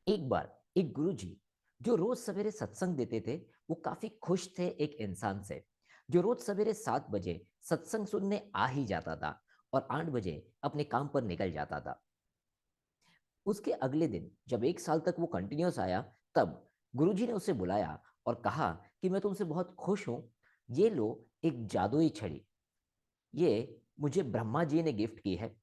एक बार एक गुरुजी जो रोज सवेरे सत्संग देते थे, वो काफी खुश थे एक इंसान से जो रोज सवेरे 7 बजे सत्संग सुनने आ ही जाता था और 8 बजे अपने काम पर निकल जाता था। उसके अगले दिन जब 1 साल तक वो कंटिन्यूस आया, तब गुरुजी ने उसे बुलाया और कहा कि मैं तुमसे बहुत खुश हूं। ये लो, एक जादुई छड़ी। ये मुझे ब्रह्मा जी ने गिफ्ट की है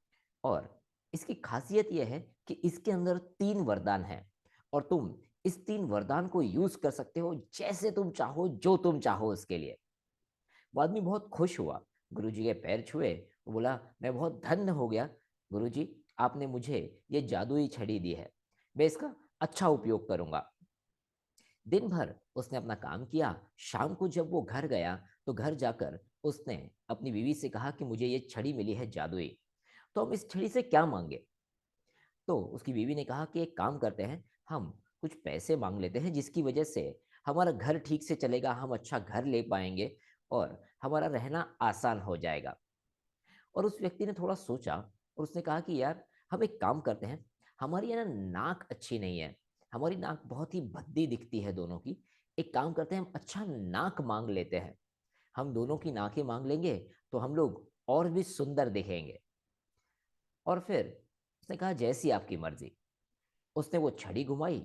और इसकी खासियत यह है कि इसके अंदर 3 वरदान हैं और तुम इस 3 वरदान को यूज कर सकते हो जैसे तुम चाहो, जो तुम चाहो उसके लिए। वो आदमी बहुत खुश हुआ, गुरुजी के पैर छुए। वो बोला, मैं बहुत धन्य हो गया गुरुजी, आपने मुझे ये जादुई छड़ी दी है, मैं इसका अच्छा उपयोग करूंगा। दिन भर उसने अपना काम किया। शाम को जब वो घर गया तो घर जाकर उसने अपनी बीवी से कहा कि मुझे ये छड़ी मिली है जादुई, तो हम इस छड़ी से क्या मांगे। तो उसकी बीवी ने कहा कि एक काम करते हैं, हम कुछ पैसे मांग लेते हैं जिसकी वजह से हमारा घर ठीक से चलेगा, हम अच्छा घर ले पाएंगे और हमारा रहना आसान हो जाएगा। और उस व्यक्ति ने थोड़ा सोचा और उसने कहा कि यार, हम एक काम करते हैं, हमारी है ना नाक अच्छी नहीं है, हमारी नाक बहुत ही भद्दी दिखती है दोनों की। एक काम करते हैं, हम अच्छा नाक मांग लेते हैं, हम दोनों की नाकें मांग लेंगे तो हम लोग और भी सुंदर दिखेंगे। और फिर उसने कहा जैसी आपकी मर्जी। उसने वो छड़ी घुमाई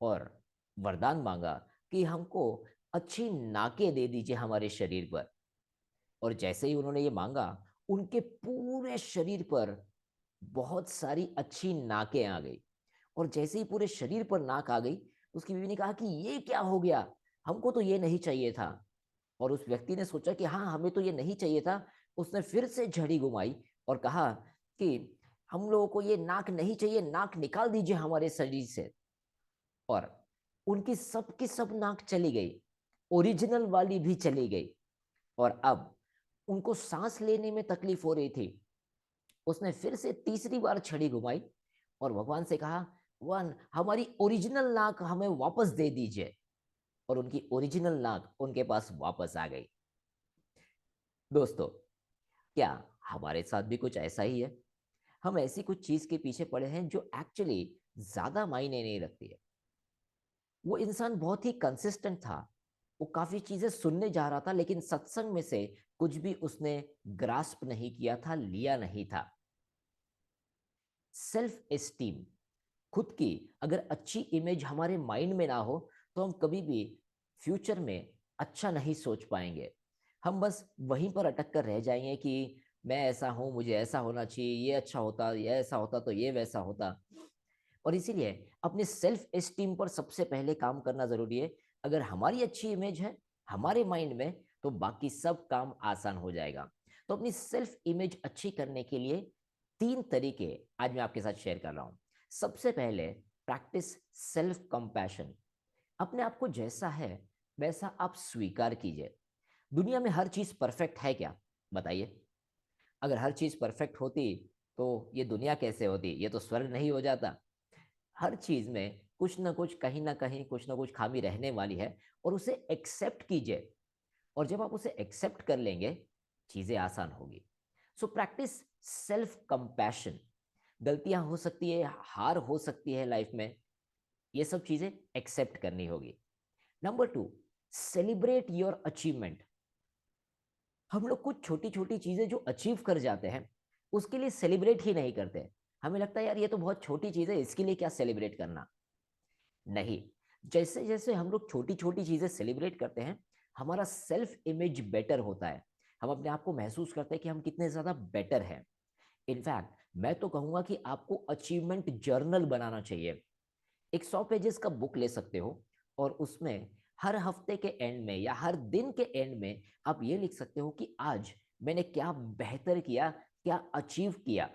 और वरदान मांगा कि हमको अच्छी नाकें दे दीजिए हमारे शरीर पर। और जैसे ही उन्होंने ये मांगा, उनके पूरे शरीर पर बहुत सारी अच्छी नाकें आ गई। और जैसे ही पूरे शरीर पर नाक आ गई, उसकी बीवी ने कहा कि ये क्या हो गया, हमको तो ये नहीं चाहिए था। और उस व्यक्ति ने सोचा कि हाँ, हमें तो ये नहीं चाहिए था। उसने फिर से झड़ी घुमाई और कहा कि हम लोगों को ये नाक नहीं चाहिए, नाक निकाल दीजिए हमारे शरीर से। और उनकी सब की सब नाक चली गई, ओरिजिनल वाली भी चली गई। और अब उनको सांस लेने में तकलीफ हो रही थी। उसने फिर से तीसरी बार छड़ी घुमाई और भगवान से कहा, वन, हमारी ओरिजिनल नाक हमें वापस दे दीजिए। और उनकी ओरिजिनल नाक उनके पास वापस आ गई। दोस्तों, क्या हमारे साथ भी कुछ ऐसा ही है? हम ऐसी कुछ चीज के पीछे पड़े हैं जो एक्चुअली ज्यादा मायने नहीं रखती है। वो इंसान बहुत ही कंसिस्टेंट था, वो काफी चीजें सुनने जा रहा था, लेकिन सत्संग में से कुछ भी उसने ग्रास्प नहीं किया था, लिया नहीं था। सेल्फ एस्टीम, खुद की अगर अच्छी इमेज हमारे माइंड में ना हो, तो हम कभी भी फ्यूचर में अच्छा नहीं सोच पाएंगे। हम बस वहीं पर अटक कर रह जाएंगे कि मैं ऐसा हूं, मुझे ऐसा होना चाहिए, ये अच्छा होता, ये ऐसा होता तो ये वैसा होता। और इसीलिए अपने सेल्फ एस्टीम पर सबसे पहले काम करना जरूरी है। अगर हमारी अच्छी इमेज है हमारे माइंड में, तो बाकी सब काम आसान हो जाएगा। तो अपनी सेल्फ इमेज अच्छी करने के लिए 3 तरीके आज मैं आपके साथ शेयर कर रहा हूं। सबसे पहले, प्रैक्टिस सेल्फ कंपैशन। अपने आप को जैसा है वैसा आप स्वीकार कीजिए। दुनिया में हर चीज परफेक्ट है क्या? बताइए। अगर हर चीज परफेक्ट होती तो ये दुनिया कैसे होती, ये तो स्वर्ग नहीं हो जाता। हर चीज में कुछ ना कुछ, कहीं ना कहीं कुछ ना कुछ खामी रहने वाली है, और उसे एक्सेप्ट कीजिए। और जब आप उसे एक्सेप्ट कर लेंगे, चीजें आसान होगी। So practice self compassion. गलतियां हो सकती है, हार हो सकती है लाइफ में, ये सब चीजें एक्सेप्ट करनी होगी। Number 2, celebrate your achievement. हम लोग कुछ छोटी छोटी चीजें जो अचीव कर जाते हैं, उसके लिए सेलिब्रेट ही नहीं करते। हमें लगता है यार, ये तो बहुत छोटी चीज है, इसके लिए क्या सेलिब्रेट करना। नहीं, जैसे जैसे हम लोग छोटी छोटी चीजें सेलिब्रेट करते हैं, हमारा सेल्फ इमेज बेटर होता है। हम अपने आप को महसूस करते हैं कि हम कितने ज्यादा बेटर हैं। इनफैक्ट मैं तो कहूंगा कि आपको अचीवमेंट जर्नल बनाना चाहिए। एक 100 पेजेस का बुक ले सकते हो और उसमें हर हफ्ते के एंड में या हर दिन के एंड में आप ये लिख सकते हो कि आज मैंने क्या बेहतर किया, क्या अचीव किया।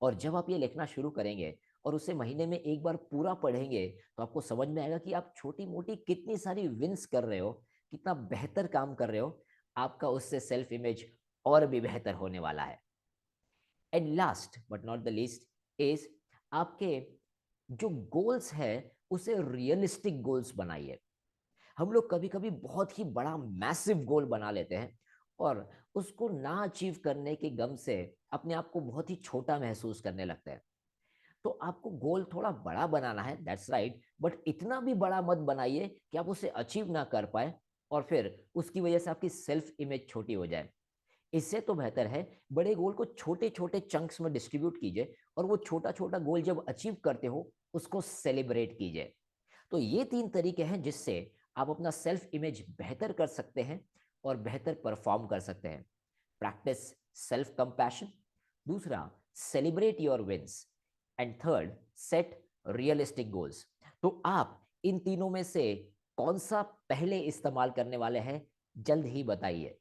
और जब आप ये लिखना शुरू करेंगे और उसे महीने में एक बार पूरा पढ़ेंगे, तो आपको समझ में आएगा कि आप छोटी मोटी कितनी सारी विंस कर रहे हो, कितना बेहतर काम कर रहे हो। आपका उससे सेल्फ इमेज और भी बेहतर होने वाला है। And last but not the least is, आपके जो गोल्स है उसे रियलिस्टिक गोल्स बनाइए। हम लोग कभी कभी बहुत ही बड़ा मैसिव गोल बना लेते हैं और उसको ना अचीव करने के गम से अपने आप को बहुत ही छोटा महसूस करने लगते हैं। तो आपको गोल थोड़ा बड़ा बनाना है, दैट्स राइट, बट इतना भी बड़ा मत बनाइए कि आप उसे अचीव ना कर पाए और फिर उसकी वजह से आपकी सेल्फ इमेज छोटी हो जाए। इससे तो बेहतर है बड़े गोल को छोटे छोटे चंक्स में डिस्ट्रीब्यूट कीजिए और वो छोटा छोटा गोल जब अचीव करते हो उसको सेलिब्रेट कीजिए। तो ये 3 तरीके हैं जिससे आप अपना सेल्फ इमेज बेहतर कर सकते हैं और बेहतर परफॉर्म कर सकते हैं। प्रैक्टिस सेल्फ कंपैशन, दूसरा celebrate your wins, and third set realistic goals. तो आप इन तीनों में से कौन सा पहले इस्तेमाल करने वाले हैं, जल्द ही बताइए।